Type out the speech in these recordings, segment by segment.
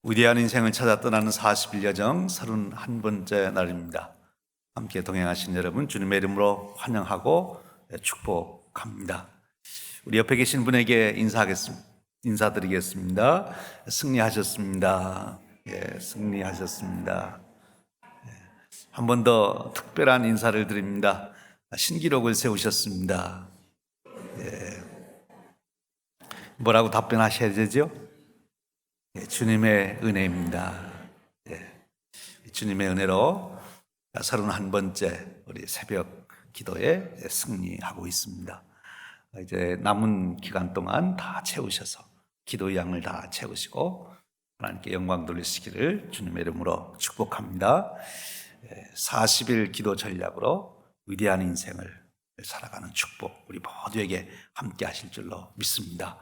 위대한 인생을 찾아 떠나는 40일 여정 31번째 날입니다. 함께 동행하신 여러분 주님의 이름으로 환영하고 축복합니다. 우리 옆에 계신 분에게 인사드리겠습니다. 승리하셨습니다. 승리하셨습니다. 한 번 더 특별한 인사를 드립니다. 신기록을 세우셨습니다. 뭐라고 답변하셔야 되죠? 주님의 은혜입니다. 주님의 은혜로 31번째 우리 새벽 기도에 승리하고 있습니다. 이제 남은 기간 동안 다 채우셔서 기도의 양을 다 채우시고 하나님께 영광 돌리시기를 주님의 이름으로 축복합니다. 40일 기도 전략으로 위대한 인생을 살아가는 축복 우리 모두에게 함께 하실 줄로 믿습니다.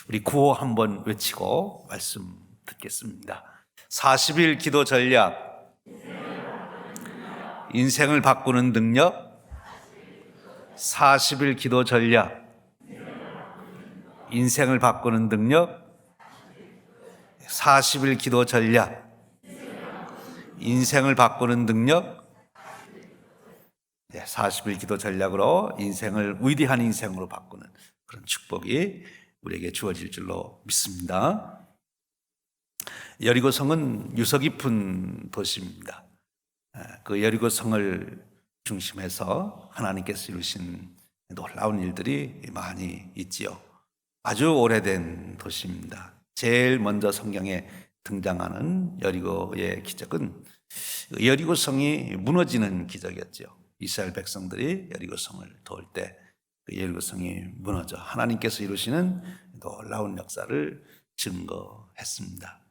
우리 구호 한번 외치고 말씀 듣겠습니다. 40일 기도 전략, 인생을 바꾸는 능력. 40일 기도 전략, 인생을 바꾸는 능력. 40일 기도 전략, 인생을 바꾸는 능력. 40일 기도 전략으로 인생을 위대한 인생으로 바꾸는 그런 축복이 우리에게 주어질 줄로 믿습니다. 여리고성은 유서 깊은 도시입니다. 그 여리고성을 중심해서 하나님께서 이루신 놀라운 일들이 많이 있지요. 아주 오래된 도시입니다. 제일 먼저 성경에 등장하는 여리고의 기적은 여리고성이 무너지는 기적이었죠. 이스라엘 백성들이 여리고성을 도울 때 그 여리고성이 무너져 하나님께서 이루시는 놀라운 역사를 증거했습니다.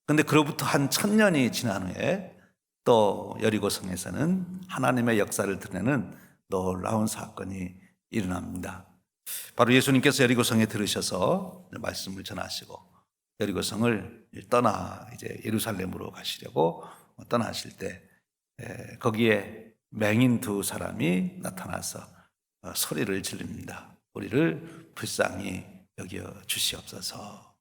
그런데 그로부터 한 1000년이 지난 후에 또 여리고성에서는 하나님의 역사를 드러내는 놀라운 사건이 일어납니다. 바로 예수님께서 여리고성에 들으셔서 말씀을 전하시고 여리고성을 떠나 이제 예루살렘으로 가시려고 떠나실 때 거기에 맹인 두 사람이 나타나서 소리를 지릅니다. 우리를 불쌍히 여겨 주시옵소서.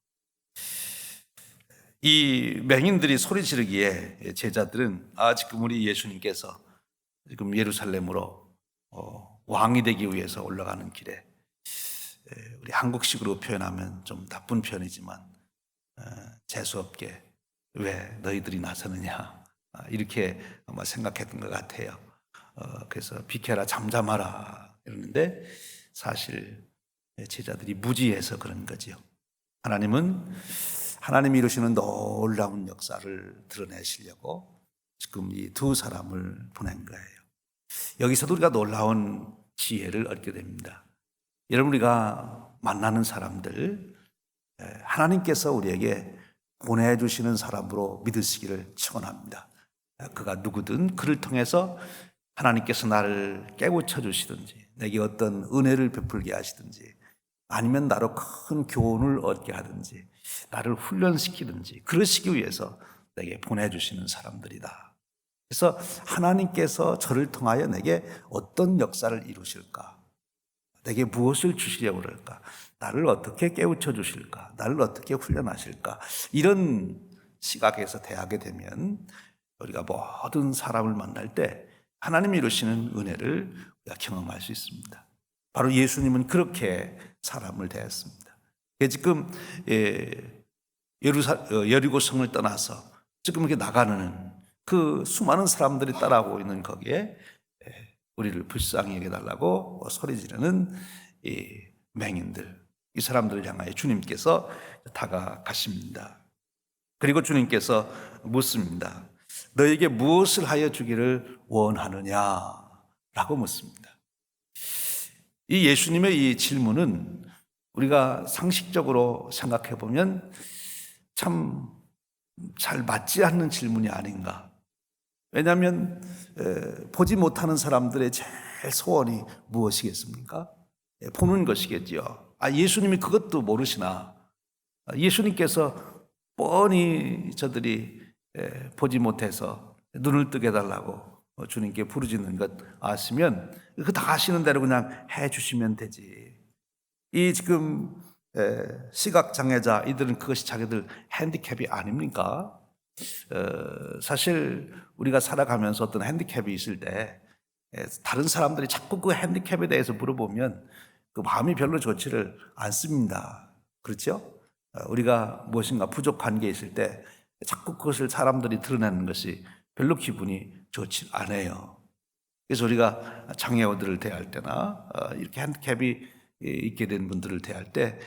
이 맹인들이 소리 지르기에 제자들은 지금 우리 예수님께서 지금 예루살렘으로 왕이 되기 위해서 올라가는 길에 우리 한국식으로 표현하면 좀 나쁜 표현이지만 재수없게 왜 너희들이 나서느냐 이렇게 아마 생각했던 것 같아요. 그래서 비켜라 잠잠하라 이러는데 사실 제자들이 무지해서 그런 거지요. 하나님이 이루시는 놀라운 역사를 드러내시려고 지금 이 두 사람을 보낸 거예요. 여기서도 우리가 놀라운 지혜를 얻게 됩니다. 여러분, 우리가 만나는 사람들 하나님께서 우리에게 보내주시는 사람으로 믿으시기를 축원합니다. 그가 누구든 그를 통해서 하나님께서 나를 깨우쳐 주시든지 내게 어떤 은혜를 베풀게 하시든지 아니면 나로 큰 교훈을 얻게 하든지 나를 훈련시키든지 그러시기 위해서 내게 보내주시는 사람들이다. 그래서 하나님께서 저를 통하여 내게 어떤 역사를 이루실까, 내게 무엇을 주시려고 그럴까, 나를 어떻게 깨우쳐 주실까, 나를 어떻게 훈련하실까, 이런 시각에서 대하게 되면 우리가 모든 사람을 만날 때 하나님이 이루시는 은혜를 우리가 경험할 수 있습니다. 바로 예수님은 그렇게 사람을 대했습니다. 지금 여리고성을 떠나서 지금 이렇게 나가는 그 수많은 사람들이 따라오고 있는 거기에 우리를 불쌍히 여겨달라고 소리 지르는 이 맹인들, 이 사람들을 향하여 주님께서 다가가십니다. 그리고 주님께서 묻습니다. 너에게 무엇을 하여 주기를 원하느냐라고 묻습니다. 이 예수님의 이 질문은 우리가 상식적으로 생각해 보면 참 잘 맞지 않는 질문이 아닌가. 왜냐하면 보지 못하는 사람들의 제일 소원이 무엇이겠습니까? 보는 것이겠죠. 예수님이 그것도 모르시나? 예수님께서 뻔히 저들이 보지 못해서 눈을 뜨게 해달라고 주님께 부르짖는 것 아시면 그 다 아시는 대로 그냥 해 주시면 되지. 이 지금 시각장애자, 이들은 그것이 자기들 핸디캡이 아닙니까? 사실 우리가 살아가면서 어떤 핸디캡이 있을 때 다른 사람들이 자꾸 그 핸디캡에 대해서 물어보면 그 마음이 별로 좋지를 않습니다. 그렇죠? 우리가 무엇인가 부족한 게 있을 때 자꾸 그것을 사람들이 드러내는 것이 별로 기분이 좋지 않아요. 그래서 우리가 장애우들을 대할 때나 이렇게 핸디캡이 있게 된 분들을 대할 때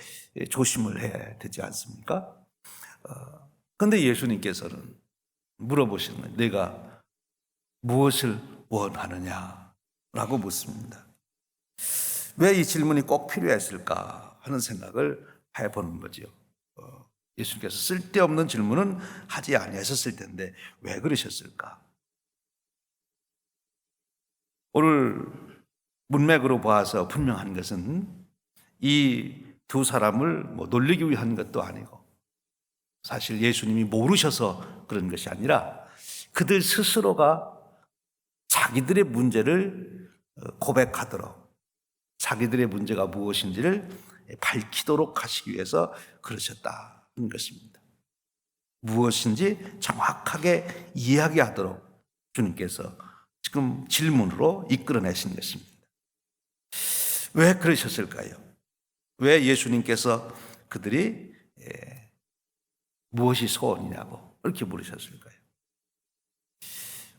조심을 해야 되지 않습니까? 그런데 예수님께서는 물어보시는 거예요. 내가 무엇을 원하느냐라고 묻습니다. 왜 이 질문이 꼭 필요했을까 하는 생각을 해보는 거죠. 예수님께서 쓸데없는 질문은 하지 아니하셨을 텐데 왜 그러셨을까? 오늘 문맥으로 봐서 분명한 것은 이 두 사람을 놀리기 위한 것도 아니고 사실 예수님이 모르셔서 그런 것이 아니라 그들 스스로가 자기들의 문제를 고백하도록 자기들의 문제가 무엇인지를 밝히도록 하시기 위해서 그러셨다는 것입니다. 무엇인지 정확하게 이야기하도록 주님께서 지금 질문으로 이끌어내신 것입니다. 왜 그러셨을까요? 왜 예수님께서 그들이 무엇이 소원이냐고 이렇게 물으셨을까요?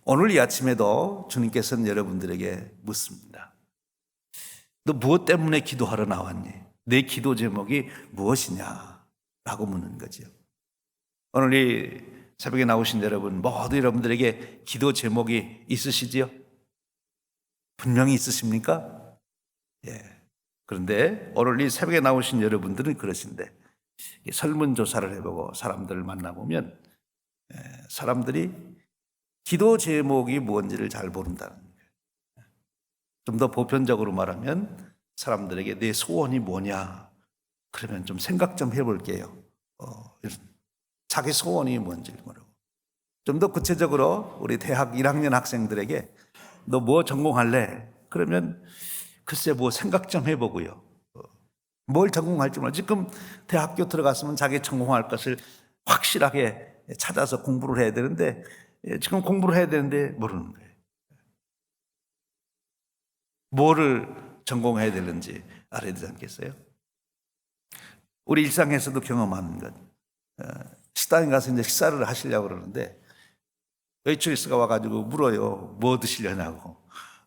오늘 이 아침에도 주님께서는 여러분들에게 묻습니다. 너 무엇 때문에 기도하러 나왔니? 내 기도 제목이 무엇이냐? 라고 묻는 거죠. 오늘 이 새벽에 나오신 여러분, 모두 여러분들에게 기도 제목이 있으시지요? 분명히 있으십니까? 예. 그런데 오늘 이 새벽에 나오신 여러분들은 그러신데 설문조사를 해보고 사람들을 만나보면 사람들이 기도 제목이 뭔지를 잘 모른다는 거예요. 좀 더 보편적으로 말하면 사람들에게 내 소원이 뭐냐? 그러면 좀 생각 좀 해볼게요. 자기 소원이 뭔지를 모르고. 좀 더 구체적으로 우리 대학 1학년 학생들에게 너 뭐 전공할래? 그러면 글쎄 뭐 생각 좀 해보고요. 뭘 전공할지 몰라. 지금 대학교 들어갔으면 자기 전공할 것을 확실하게 찾아서 공부를 해야 되는데 지금 공부를 해야 되는데 모르는 거예요. 뭐를 전공해야 되는지 알아야 되지 않겠어요? 우리 일상에서도 경험하는 것. 식당에 가서 이제 식사를 하시려고 그러는데 웨이트리스가 와가지고 물어요. 뭐 드시려냐고.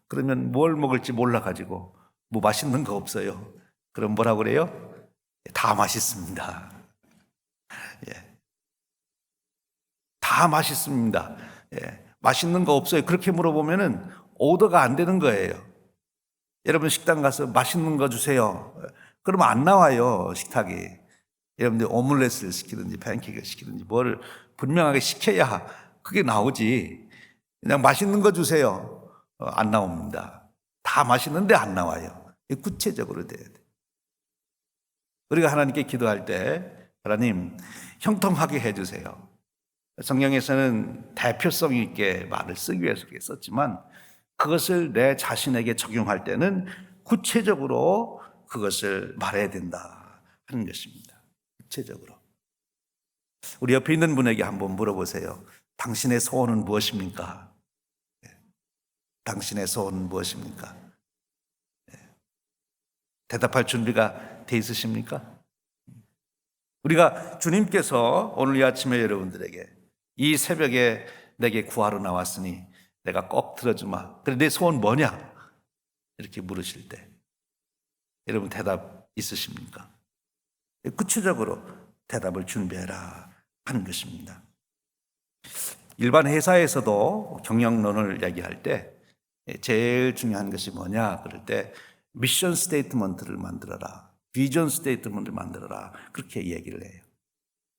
그러면 뭘 먹을지 몰라가지고 뭐 맛있는 거 없어요. 그럼 뭐라고 그래요? 다 맛있습니다. 예. 다 맛있습니다. 예. 맛있는 거 없어요. 그렇게 물어보면은 오더가 안 되는 거예요. 여러분 식당 가서 맛있는 거 주세요. 그러면 안 나와요, 식탁이. 여러분들 오믈렛을 시키든지 팬케이크를 시키든지 뭐를 분명하게 시켜야 그게 나오지. 그냥 맛있는 거 주세요. 안 나옵니다. 다 맛있는데 안 나와요. 구체적으로 돼야 돼. 우리가 하나님께 기도할 때 하나님 형통하게 해주세요. 성경에서는 대표성 있게 말을 쓰기 위해서 그렇게 썼지만 그것을 내 자신에게 적용할 때는 구체적으로 그것을 말해야 된다 하는 것입니다. 구체적으로. 우리 옆에 있는 분에게 한번 물어보세요. 당신의 소원은 무엇입니까? 당신의 소원은 무엇입니까? 대답할 준비가 돼 있으십니까? 우리가 주님께서 오늘 이 아침에 여러분들에게 이 새벽에 내게 구하러 나왔으니 내가 꼭 들어주마. 그래 내 소원 뭐냐? 이렇게 물으실 때 여러분 대답 있으십니까? 구체적으로 대답을 준비해라 하는 것입니다. 일반 회사에서도 경영론을 얘기할 때 제일 중요한 것이 뭐냐? 그럴 때 미션 스테이트먼트를 만들어라. 비전 스테이트먼트를 만들어라. 그렇게 얘기를 해요.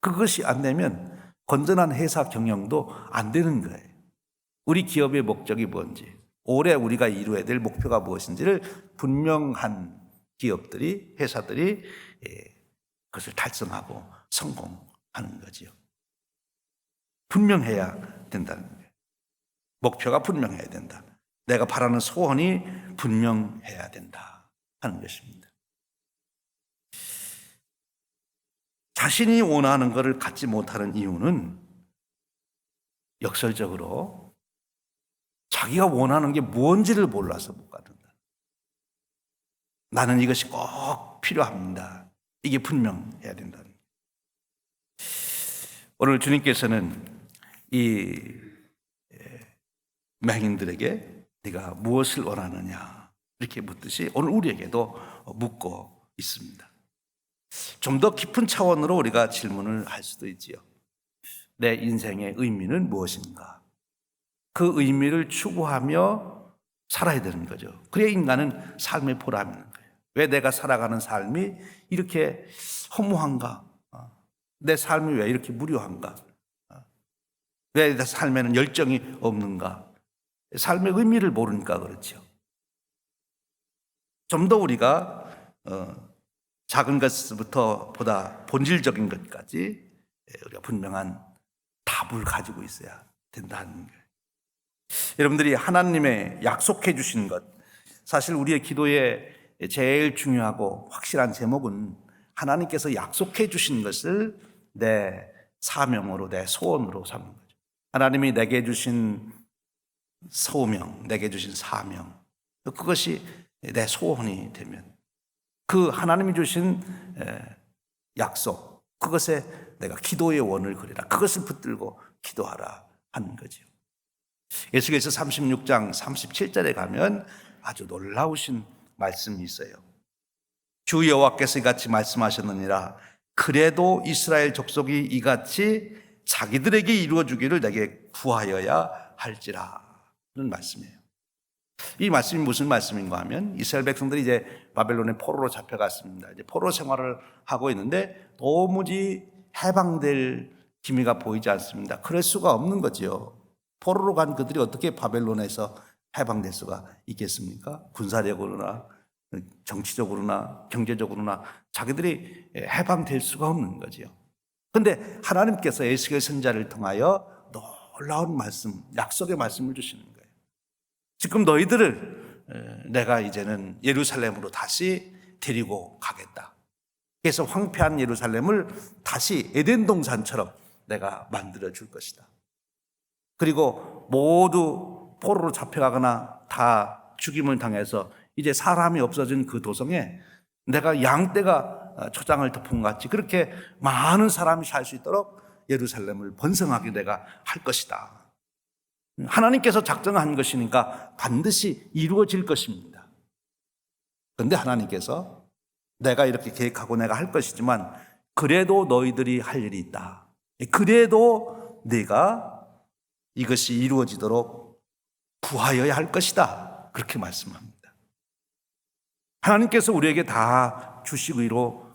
그것이 안 되면 건전한 회사 경영도 안 되는 거예요. 우리 기업의 목적이 뭔지, 올해 우리가 이루어야 될 목표가 무엇인지를 분명한 기업들이, 회사들이 그것을 달성하고 성공하는 거죠. 분명해야 된다는 거예요. 목표가 분명해야 된다. 내가 바라는 소원이 분명해야 된다 하는 것입니다. 자신이 원하는 것을 갖지 못하는 이유는 역설적으로 자기가 원하는 게 뭔지를 몰라서 못 갖는다. 나는 이것이 꼭 필요합니다. 이게 분명해야 된다. 오늘 주님께서는 이 맹인들에게 네가 무엇을 원하느냐 이렇게 묻듯이 오늘 우리에게도 묻고 있습니다. 좀 더 깊은 차원으로 우리가 질문을 할 수도 있지요. 내 인생의 의미는 무엇인가? 그 의미를 추구하며 살아야 되는 거죠. 그래야 인간은 삶의 보람이 있는 거예요. 왜 내가 살아가는 삶이 이렇게 허무한가? 내 삶이 왜 이렇게 무료한가? 왜 내 삶에는 열정이 없는가? 삶의 의미를 모르니까 그렇죠. 좀 더 우리가 작은 것부터 보다 본질적인 것까지 우리가 분명한 답을 가지고 있어야 된다는 거예요. 여러분들이 하나님의 약속해 주신 것, 사실 우리의 기도에 제일 중요하고 확실한 제목은 하나님께서 약속해 주신 것을 내 사명으로, 내 소원으로 삼는 거죠. 하나님이 내게 주신 소명, 내게 주신 사명, 그것이 내 소원이 되면 그 하나님이 주신 약속, 그것에 내가 기도의 원을 그리라, 그것을 붙들고 기도하라 하는 거죠. 에스겔서 36장 37절에 가면 아주 놀라우신 말씀이 있어요. 주 여호와께서 이같이 말씀하셨느니라. 그래도 이스라엘 족속이 이같이 자기들에게 이루어주기를 내게 구하여야 할지라 는 말씀이에요. 이 말씀이 무슨 말씀인가 하면 이스라엘 백성들이 이제 바벨론의 포로로 잡혀갔습니다. 이제 포로 생활을 하고 있는데 도무지 해방될 기미가 보이지 않습니다. 그럴 수가 없는 거죠. 포로로 간 그들이 어떻게 바벨론에서 해방될 수가 있겠습니까? 군사력으로나 정치적으로나 경제적으로나 자기들이 해방될 수가 없는 거죠. 그런데 하나님께서 에스겔 선지자를 통하여 놀라운 말씀, 약속의 말씀을 주시는 거예요. 지금 너희들을 내가 이제는 예루살렘으로 다시 데리고 가겠다. 그래서 황폐한 예루살렘을 다시 에덴 동산처럼 내가 만들어 줄 것이다. 그리고 모두 포로로 잡혀가거나 다 죽임을 당해서 이제 사람이 없어진 그 도성에 내가 양떼가 초장을 덮은 것 같이 그렇게 많은 사람이 살 수 있도록 예루살렘을 번성하게 내가 할 것이다. 하나님께서 작정한 것이니까 반드시 이루어질 것입니다. 그런데 하나님께서 내가 이렇게 계획하고 내가 할 것이지만 그래도 너희들이 할 일이 있다. 그래도 네가 이것이 이루어지도록 구하여야 할 것이다. 그렇게 말씀합니다. 하나님께서 우리에게 다 주시기로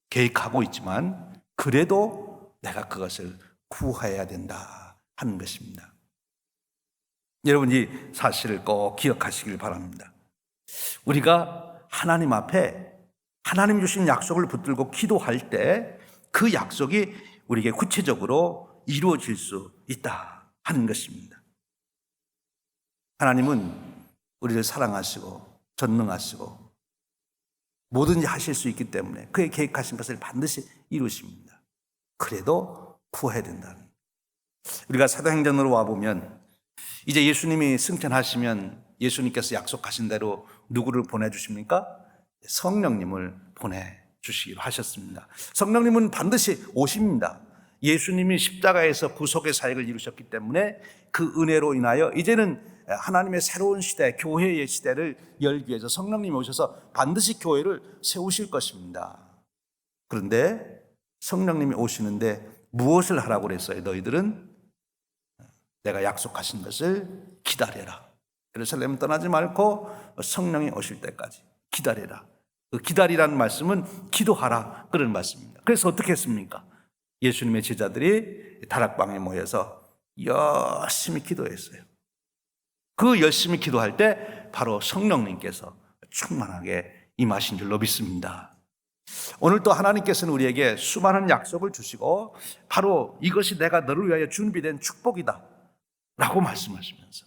계획하고 있지만 그래도 내가 그것을 구해야 된다 하는 것입니다. 여러분 이 사실을 꼭 기억하시길 바랍니다. 우리가 하나님 앞에 하나님 주신 약속을 붙들고 기도할 때 그 약속이 우리에게 구체적으로 이루어질 수 있다 하는 것입니다. 하나님은 우리를 사랑하시고 전능하시고 뭐든지 하실 수 있기 때문에 그의 계획하신 것을 반드시 이루십니다. 그래도 구해야 된다는. 우리가 사도행전으로 와보면 이제 예수님이 승천하시면 예수님께서 약속하신 대로 누구를 보내주십니까? 성령님을 보내주시기로 하셨습니다. 성령님은 반드시 오십니다. 예수님이 십자가에서 구속의 사역을 이루셨기 때문에 그 은혜로 인하여 이제는 하나님의 새로운 시대, 교회의 시대를 열기 위해서 성령님이 오셔서 반드시 교회를 세우실 것입니다. 그런데 성령님이 오시는데 무엇을 하라고 그랬어요? 너희들은 내가 약속하신 것을 기다려라. 예루살렘 떠나지 말고 성령이 오실 때까지 기다려라. 그 기다리라는 말씀은 기도하라 그런 말씀입니다. 그래서 어떻게 했습니까? 예수님의 제자들이 다락방에 모여서 열심히 기도했어요. 그 열심히 기도할 때 바로 성령님께서 충만하게 임하신 줄로 믿습니다. 오늘 또 하나님께서는 우리에게 수많은 약속을 주시고 바로 이것이 내가 너를 위하여 준비된 축복이다 라고 말씀하시면서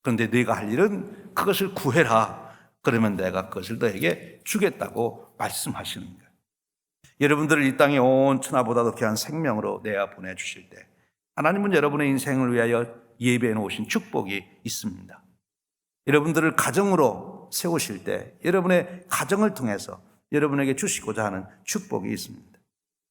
그런데 네가 할 일은 그것을 구해라. 그러면 내가 그것을 너에게 주겠다고 말씀하시는 거예요. 여러분들을 이 땅에 온 천하보다도 귀한 생명으로 내어 보내주실 때 하나님은 여러분의 인생을 위하여 예배해 놓으신 축복이 있습니다. 여러분들을 가정으로 세우실 때 여러분의 가정을 통해서 여러분에게 주시고자 하는 축복이 있습니다.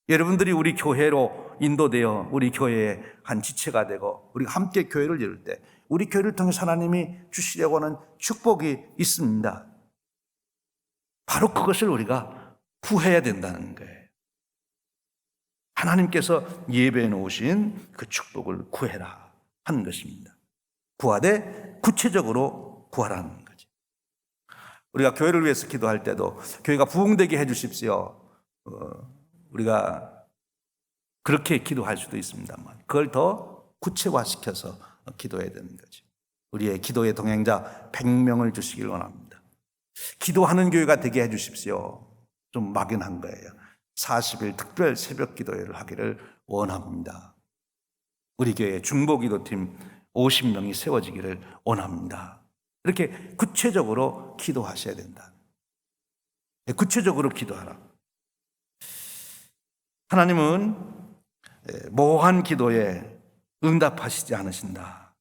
여러분들이 우리 교회로 인도되어 우리 교회의 한 지체가 되고 우리가 함께 교회를 이룰 때 우리 교회를 통해서 하나님이 주시려고 하는 축복이 있습니다. 바로 그것을 우리가 구해야 된다는 거예요. 하나님께서 예배해 놓으신 그 축복을 구해라 하는 것입니다. 구하되 구체적으로 구하라는 거죠. 우리가 교회를 위해서 기도할 때도 교회가 부흥되게 해 주십시오. 우리가 그렇게 기도할 수도 있습니다만 그걸 더 구체화시켜서 기도해야 되는 거죠. 우리의 기도의 동행자 100명을 주시길 원합니다. 기도하는 교회가 되게 해 주십시오. 좀 막연한 거예요. 40일 특별 새벽 기도회를 하기를 원합니다. 우리 교회 중보기도팀 50명이 세워지기를 원합니다. 이렇게 구체적으로 기도하셔야 된다. 구체적으로 기도하라. 하나님은 모호한 기도에 응답하시지 않으신다.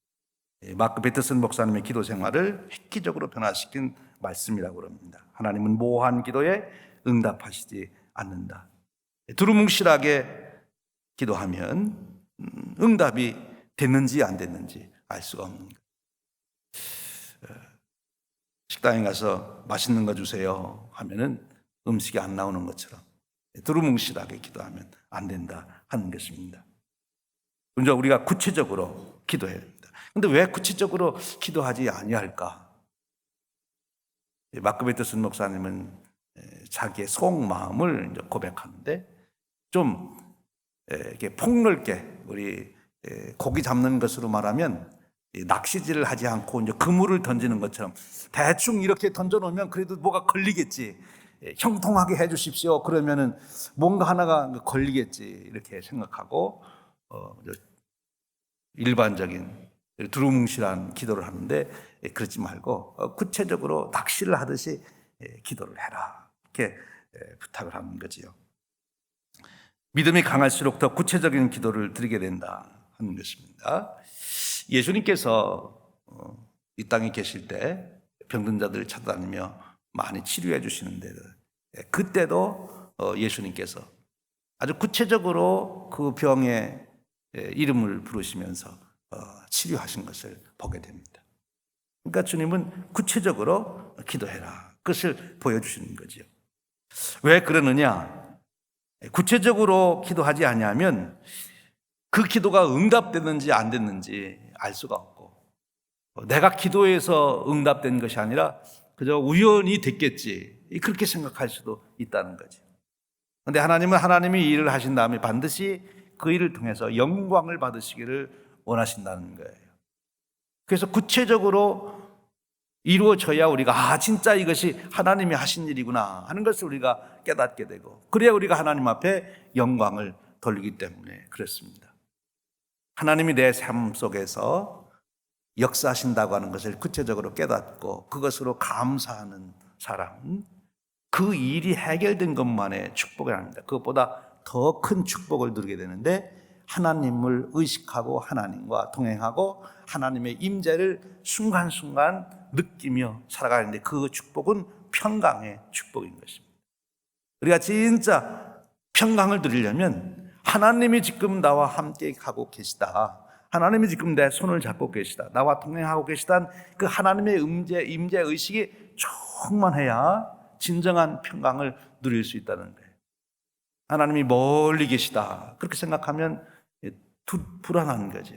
마크 베트슨 목사님의 기도 생활을 획기적으로 변화시킨 말씀이라고 합니다. 하나님은 모호한 기도에 응답하시지 않는다. 두루뭉실하게 기도하면 응답이 됐는지 안 됐는지 알 수가 없는 거예요. 식당에 가서 맛있는 거 주세요 하면은 음식이 안 나오는 것처럼 두루뭉실하게 기도하면 안 된다 하는 것입니다. 먼저 우리가 구체적으로 기도해야 됩니다. 그런데 왜 구체적으로 기도하지 아니할까? 마크 베트슨 목사님은 자기의 속마음을 고백하는데 좀 이렇게 폭넓게 우리 고기 잡는 것으로 말하면 낚시질을 하지 않고 이제 그물을 던지는 것처럼 대충 이렇게 던져놓으면 그래도 뭐가 걸리겠지. 형통하게 해 주십시오. 그러면은 뭔가 하나가 걸리겠지. 이렇게 생각하고 일반적인 두루뭉실한 기도를 하는데 그러지 말고 구체적으로 낚시를 하듯이 기도를 해라. 이렇게 부탁을 하는 거지요. 믿음이 강할수록 더 구체적인 기도를 드리게 된다 하는 것입니다. 예수님께서 이 땅에 계실 때 병든 자들을 찾아다니며 많이 치료해 주시는데 그때도 예수님께서 아주 구체적으로 그 병의 이름을 부르시면서 치료하신 것을 보게 됩니다. 그러니까 주님은 구체적으로 기도해라. 그것을 보여주시는 거죠. 왜 그러느냐? 구체적으로 기도하지 않으면 그 기도가 응답됐는지 안 됐는지 알 수가 없고 내가 기도해서 응답된 것이 아니라 그저 우연히 됐겠지 그렇게 생각할 수도 있다는 거죠. 그런데 하나님은 하나님이 일을 하신 다음에 반드시 그 일을 통해서 영광을 받으시기를 원하신다는 거예요. 그래서 구체적으로 이루어져야 우리가 진짜 이것이 하나님이 하신 일이구나 하는 것을 우리가 깨닫게 되고 그래야 우리가 하나님 앞에 영광을 돌리기 때문에 그렇습니다. 하나님이 내 삶 속에서 역사하신다고 하는 것을 구체적으로 깨닫고 그것으로 감사하는 사람은 그 일이 해결된 것만의 축복이 아닙니다. 그것보다 더 큰 축복을 누리게 되는데 하나님을 의식하고 하나님과 동행하고 하나님의 임재를 순간순간 느끼며 살아가는데 그 축복은 평강의 축복인 것입니다. 우리가 진짜 평강을 누리려면 하나님이 지금 나와 함께 하고 계시다. 하나님이 지금 내 손을 잡고 계시다. 나와 동행하고 계시다는 그 하나님의 임재 의식이 충만해야 진정한 평강을 누릴 수 있다는 거예요. 하나님이 멀리 계시다. 그렇게 생각하면 불안한 거죠.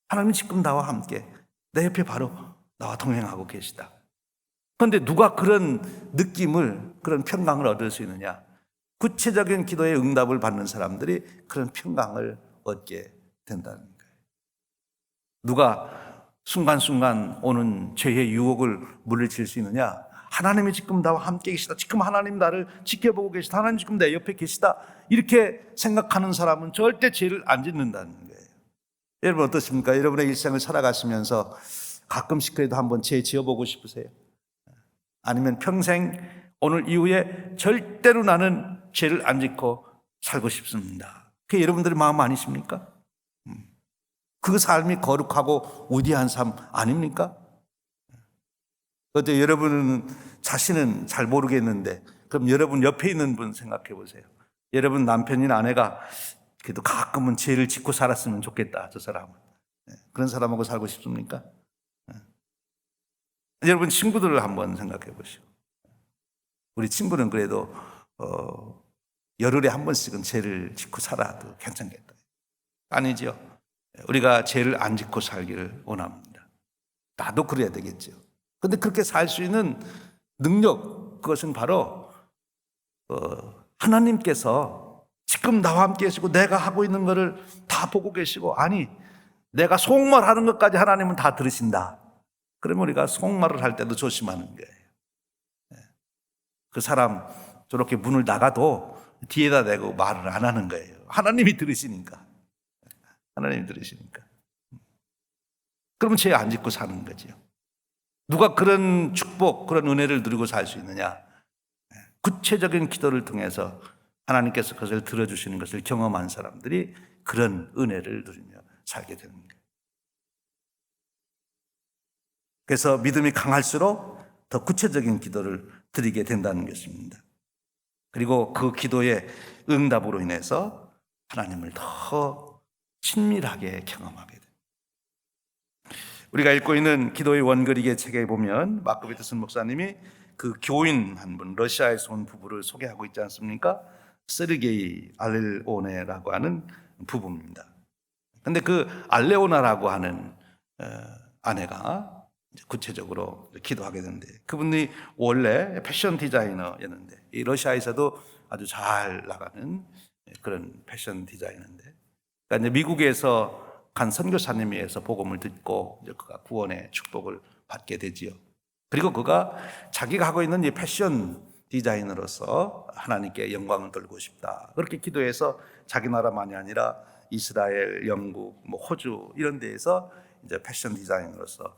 하나님이 지금 나와 함께 내 옆에 바로 나와 동행하고 계시다. 그런데 누가 그런 느낌을 그런 평강을 얻을 수 있느냐? 구체적인 기도의 응답을 받는 사람들이 그런 평강을 얻게 된다는 거예요. 누가 순간순간 오는 죄의 유혹을 물리칠 수 있느냐? 하나님이 지금 나와 함께 계시다. 지금 하나님 나를 지켜보고 계시다. 하나님 지금 내 옆에 계시다. 이렇게 생각하는 사람은 절대 죄를 안 짓는다는 거예요. 여러분 어떻습니까? 여러분의 일생을 살아가시면서 가끔씩 그래도 한번 죄 지어보고 싶으세요? 아니면 평생 오늘 이후에 절대로 나는 죄를 안 짓고 살고 싶습니다. 그게 여러분들의 마음 아니십니까? 그 삶이 거룩하고 위대한 삶 아닙니까? 어때 여러분은 자신은 잘 모르겠는데 그럼 여러분 옆에 있는 분 생각해 보세요. 여러분 남편이나 아내가 그래도 가끔은 죄를 짓고 살았으면 좋겠다. 저 사람은. 그런 사람하고 살고 싶습니까? 여러분 친구들을 한번 생각해 보시고 우리 친구는 그래도 열흘에 한 번씩은 죄를 짓고 살아도 괜찮겠다. 아니죠. 우리가 죄를 안 짓고 살기를 원합니다. 나도 그래야 되겠죠. 그런데 그렇게 살 수 있는 능력, 그것은 바로 하나님께서 지금 나와 함께 계시고 내가 하고 있는 것을 다 보고 계시고, 아니 내가 속말하는 것까지 하나님은 다 들으신다. 그러면 우리가 속말을 할 때도 조심하는 거예요. 그 사람 저렇게 문을 나가도 뒤에다 대고 말을 안 하는 거예요. 하나님이 들으시니까. 하나님이 들으시니까. 그러면 죄 안 짓고 사는 거죠. 누가 그런 축복, 그런 은혜를 누리고 살 수 있느냐? 구체적인 기도를 통해서 하나님께서 그것을 들어주시는 것을 경험한 사람들이 그런 은혜를 누리며 살게 되는 거예요. 그래서 믿음이 강할수록 더 구체적인 기도를 드리게 된다는 것입니다. 그리고 그 기도의 응답으로 인해서 하나님을 더 친밀하게 경험하게 됩니다. 우리가 읽고 있는 기도의 원그리게 책에 보면 마크 베트슨 목사님이 그 교인 한 분, 러시아에서 온 부부를 소개하고 있지 않습니까? 세르게이 알레오네라고 하는 부부입니다. 근데 그 알레오나라고 하는 아내가 구체적으로 기도하게 되는데, 그분이 원래 패션 디자이너였는데 이 러시아에서도 아주 잘 나가는 그런 패션 디자이너인데, 그러니까 이제 미국에서 간 선교사님에 의해서 복음을 듣고 이제 그가 구원의 축복을 받게 되지요. 그리고 그가 자기가 하고 있는 이 패션 디자이너로서 하나님께 영광을 돌리고 싶다, 그렇게 기도해서 자기 나라만이 아니라 이스라엘, 영국, 호주 이런 데에서 이제 패션 디자이너로서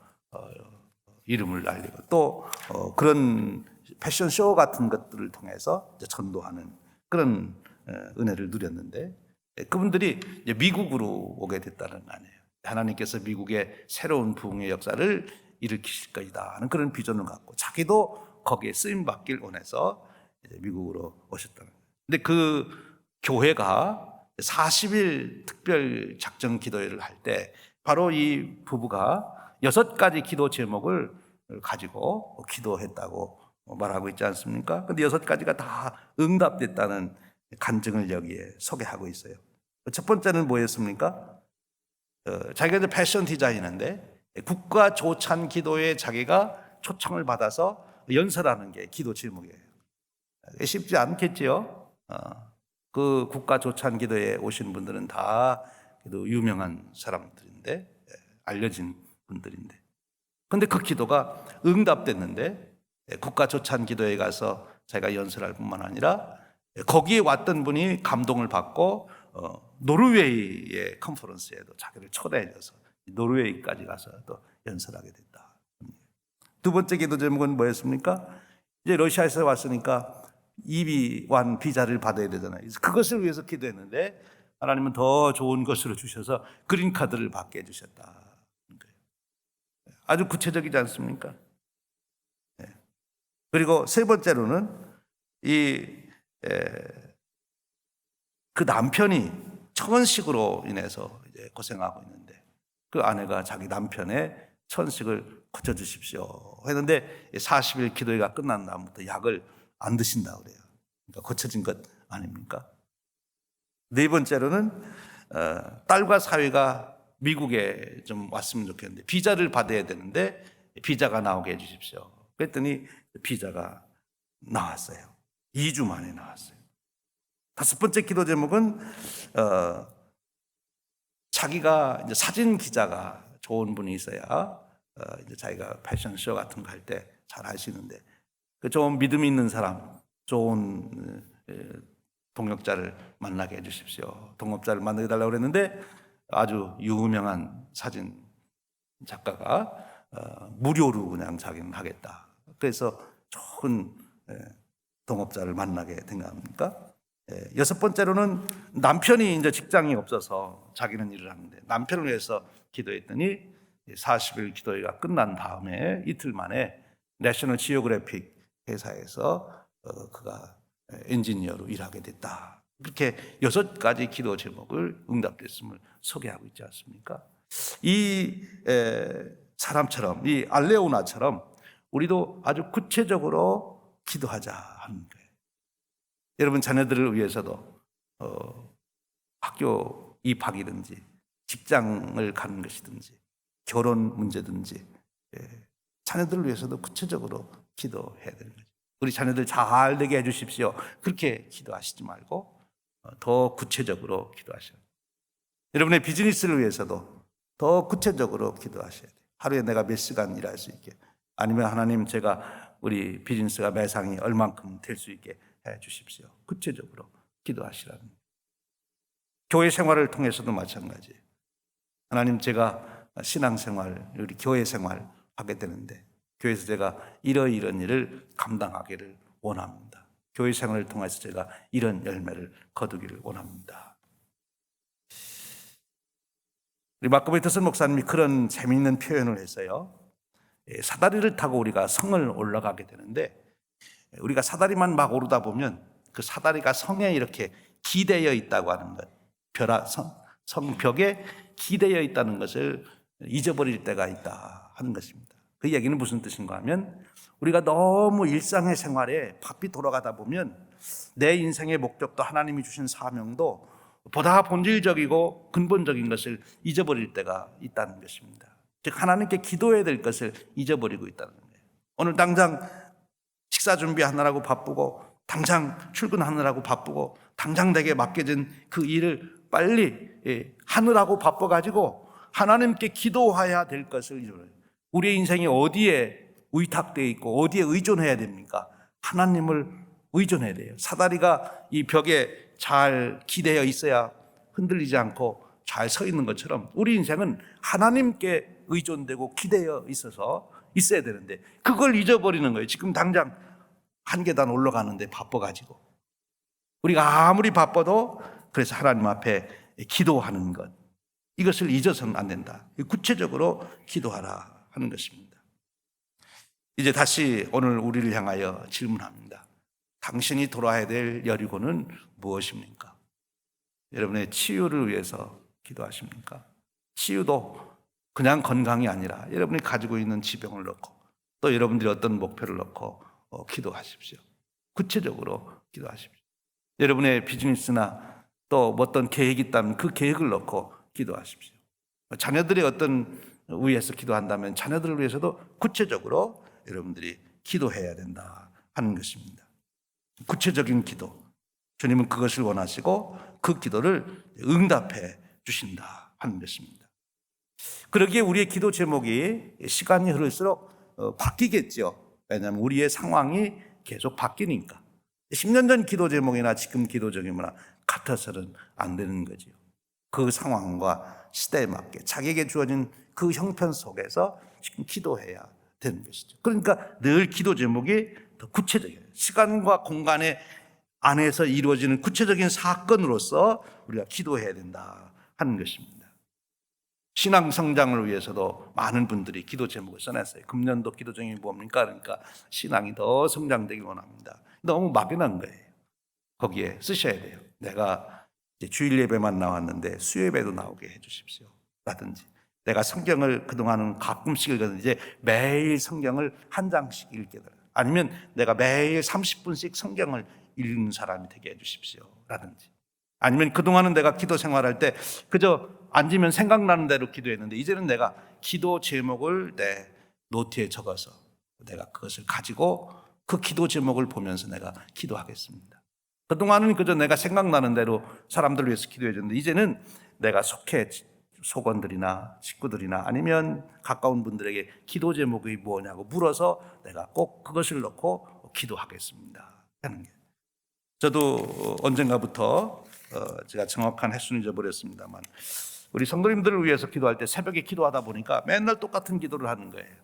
이름을 날리고 또 그런 패션쇼 같은 것들을 통해서 이제 전도하는 그런 은혜를 누렸는데, 그분들이 이제 미국으로 오게 됐다는 거 아니에요. 하나님께서 미국의 새로운 부흥의 역사를 일으키실 것이다 하는 그런 비전을 갖고 자기도 거기에 쓰임 받길 원해서 이제 미국으로 오셨다는 거예요. 근데 그 교회가 40일 특별 작정 기도회를 할 때 바로 이 부부가 6가지 기도 제목을 가지고 기도했다고 말하고 있지 않습니까? 근데 6가지가 다 응답됐다는 간증을 여기에 소개하고 있어요. 첫 번째는 뭐였습니까? 자기가 이제 패션 디자이너인데 국가 조찬 기도에 자기가 초청을 받아서 연설하는 게 기도 제목이에요. 쉽지 않겠지요? 그 국가 조찬 기도에 오신 분들은 다 유명한 사람들인데, 알려진 분들인데, 근데 그 기도가 응답됐는데 국가 조찬 기도에 가서 자기가 연설할 뿐만 아니라 거기에 왔던 분이 감동을 받고 노르웨이의 컨퍼런스에도 자기를 초대해줘서 노르웨이까지 가서 또 연설하게 됐다. 두 번째 기도 제목은 뭐였습니까? 이제 러시아에서 왔으니까 이비완 비자를 받아야 되잖아요. 그것을 위해서 기도했는데 하나님은 더 좋은 것으로 주셔서 그린카드를 받게 해주셨다. 아주 구체적이지 않습니까? 그리고 세 번째로는 그 남편이 천식으로 인해서 이제 고생하고 있는데 그 아내가 자기 남편의 천식을 고쳐주십시오 했는데 40일 기도회가 끝난 다음부터 약을 안 드신다 그래요. 그러니까 고쳐진 것 아닙니까? 네 번째로는 딸과 사위가 미국에 좀 왔으면 좋겠는데 비자를 받아야 되는데 비자가 나오게 해주십시오. 그랬더니 비자가 나왔어요. 2주 만에 나왔어요. 다섯 번째 기도 제목은 자기가 이제 사진 기자가 좋은 분이 있어야 이제 자기가 패션쇼 같은 거 할 때 잘 하시는데 그 좋은 믿음 있는 사람, 좋은 동역자를 만나게 해주십시오. 동업자를 만나게 해달라고 그랬는데 아주 유명한 사진 작가가 무료로 그냥 자기는 하겠다. 그래서 좋은 동업자를 만나게 된 거 아닙니까? 여섯 번째로는 남편이 이제 직장이 없어서 자기는 일을 하는데 남편을 위해서 기도했더니 40일 기도회가 끝난 다음에 이틀 만에 내셔널 지오그래픽 회사에서 그가 엔지니어로 일하게 됐다. 그렇게 6가지 기도 제목을 응답됐음을 소개하고 있지 않습니까? 이 사람처럼, 이 알레오나처럼 우리도 아주 구체적으로 기도하자 하는 거예요. 여러분 자녀들을 위해서도 학교 입학이든지 직장을 가는 것이든지 결혼 문제든지 자녀들을 위해서도 구체적으로 기도해야 되는 거죠. 우리 자녀들 잘 되게 해주십시오. 그렇게 기도하시지 말고 더 구체적으로 기도하셔야 돼요. 여러분의 비즈니스를 위해서도 더 구체적으로 기도하셔야 돼요. 하루에 내가 몇 시간 일할 수 있게, 아니면 하나님 제가 우리 비즈니스가 매상이 얼만큼 될 수 있게 해 주십시오. 구체적으로 기도하시라는 거예요. 교회 생활을 통해서도 마찬가지예요. 하나님 제가 신앙생활, 우리 교회 생활 하게 되는데 교회에서 제가 이런 일을 감당하기를 원합니다. 교회 생활을 통해서 제가 이런 열매를 거두기를 원합니다. 우리 마크베터슨 목사님이 그런 재미있는 표현을 했어요. 사다리를 타고 우리가 성을 올라가게 되는데 우리가 사다리만 막 오르다 보면 그 사다리가 성에 이렇게 기대어 있다고 하는 것, 성벽에 기대어 있다는 것을 잊어버릴 때가 있다 하는 것입니다. 그 얘기는 무슨 뜻인가 하면 우리가 너무 일상의 생활에 바삐 돌아가다 보면 내 인생의 목적도 하나님이 주신 사명도 보다 본질적이고 근본적인 것을 잊어버릴 때가 있다는 것입니다. 즉 하나님께 기도해야 될 것을 잊어버리고 있다는 거예요. 오늘 당장 식사 준비하느라고 바쁘고 당장 출근하느라고 바쁘고 당장 내게 맡겨진 그 일을 빨리 하느라고 바빠가지고 하나님께 기도해야 될 것을 잊어버려요. 우리의 인생이 어디에 의탁되어 있고 어디에 의존해야 됩니까? 하나님을 의존해야 돼요. 사다리가 이 벽에 잘 기대어 있어야 흔들리지 않고 잘 서 있는 것처럼 우리 인생은 하나님께 의존되고 기대어 있어야 되는데 그걸 잊어버리는 거예요. 지금 당장 한 계단 올라가는데 바빠가지고 우리가 아무리 바빠도 그래서 하나님 앞에 기도하는 것, 이것을 잊어서는 안 된다. 구체적으로 기도하라 하는 것입니다. 이제 다시 오늘 우리를 향하여 질문합니다. 당신이 돌아야 될 여리고는 무엇입니까? 여러분의 치유를 위해서 기도하십니까? 치유도 그냥 건강이 아니라 여러분이 가지고 있는 지병을 넣고 또 여러분들이 어떤 목표를 넣고 기도하십시오. 구체적으로 기도하십시오. 여러분의 비즈니스나 또 어떤 계획이 있다면 그 계획을 넣고 기도하십시오. 자녀들의 어떤 위해서 기도한다면 자녀들을 위해서도 구체적으로 여러분들이 기도해야 된다 하는 것입니다. 구체적인 기도, 주님은 그것을 원하시고 그 기도를 응답해 주신다 하는 것입니다. 그러기에 우리의 기도 제목이 시간이 흐를수록 바뀌겠죠. 왜냐하면 우리의 상황이 계속 바뀌니까. 10년 전 기도 제목이나 지금 기도 제목이나 같아서는 안 되는 거죠. 그 상황과 시대에 맞게 자기에게 주어진 그 형편 속에서 지금 기도해야 되는 것이죠. 그러니까 늘 기도 제목이 더 구체적이에요. 시간과 공간의 안에서 이루어지는 구체적인 사건으로서 우리가 기도해야 된다 하는 것입니다. 신앙 성장을 위해서도 많은 분들이 기도 제목을 써냈어요. 금년도 기도 제목이 뭡니까? 그러니까 신앙이 더 성장되길 원합니다. 너무 막연한 거예요. 거기에 쓰셔야 돼요. 내가 이제 주일 예배만 나왔는데 수요예배도 나오게 해주십시오. 라든지 내가 성경을 그동안은 가끔씩 읽었는데 이제 매일 성경을 한 장씩 읽게 돼요. 아니면 내가 매일 30분씩 성경을 읽는 사람이 되게 해주십시오. 라든지 아니면 그동안은 내가 기도 생활할 때 그저 앉으면 생각나는 대로 기도했는데 이제는 내가 기도 제목을 내 노트에 적어서 내가 그것을 가지고 그 기도 제목을 보면서 내가 기도하겠습니다. 그동안은 그저 내가 생각나는 대로 사람들을 위해서 기도해 줬는데 이제는 내가 속원들이나 식구들이나 아니면 가까운 분들에게 기도 제목이 뭐냐고 물어서 내가 꼭 그것을 넣고 기도하겠습니다 하는 게. 저도 언젠가부터 제가 정확한 횟수는 잊어버렸습니다만 우리 성도님들을 위해서 기도할 때 새벽에 기도하다 보니까 맨날 똑같은 기도를 하는 거예요.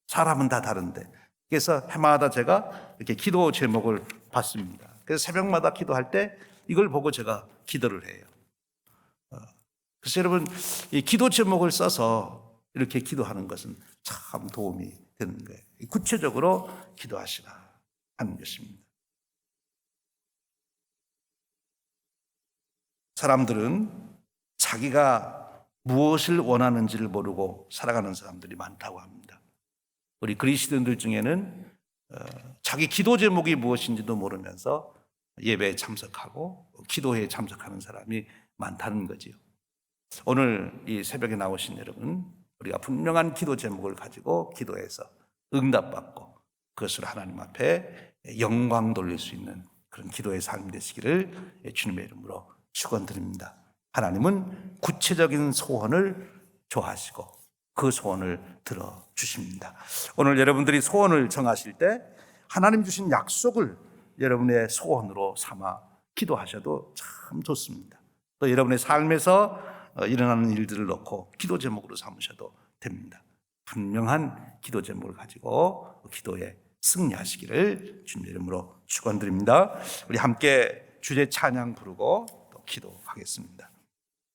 사람은 다 다른데 그래서 해마다 제가 이렇게 기도 제목을 받습니다. 그래서 새벽마다 기도할 때 이걸 보고 제가 기도를 해요. 그래서 여러분, 이 기도 제목을 써서 이렇게 기도하는 것은 참 도움이 되는 거예요. 구체적으로 기도하시라 하는 것입니다. 사람들은 자기가 무엇을 원하는지를 모르고 살아가는 사람들이 많다고 합니다. 우리 그리스도인들 중에는 자기 기도 제목이 무엇인지도 모르면서 예배에 참석하고 기도회에 참석하는 사람이 많다는 거지요. 오늘 이 새벽에 나오신 여러분, 우리가 분명한 기도 제목을 가지고 기도해서 응답받고 그것을 하나님 앞에 영광 돌릴 수 있는 그런 기도의 삶이 되시기를 주님의 이름으로 축원드립니다. 하나님은 구체적인 소원을 좋아하시고 그 소원을 들어주십니다. 오늘 여러분들이 소원을 정하실 때 하나님 주신 약속을 여러분의 소원으로 삼아 기도하셔도 참 좋습니다. 또 여러분의 삶에서 일어나는 일들을 놓고 기도 제목으로 삼으셔도 됩니다. 분명한 기도 제목을 가지고 기도에 승리하시기를 주님의 이름으로 축원드립니다. 우리 함께 주제 찬양 부르고 또 기도하겠습니다.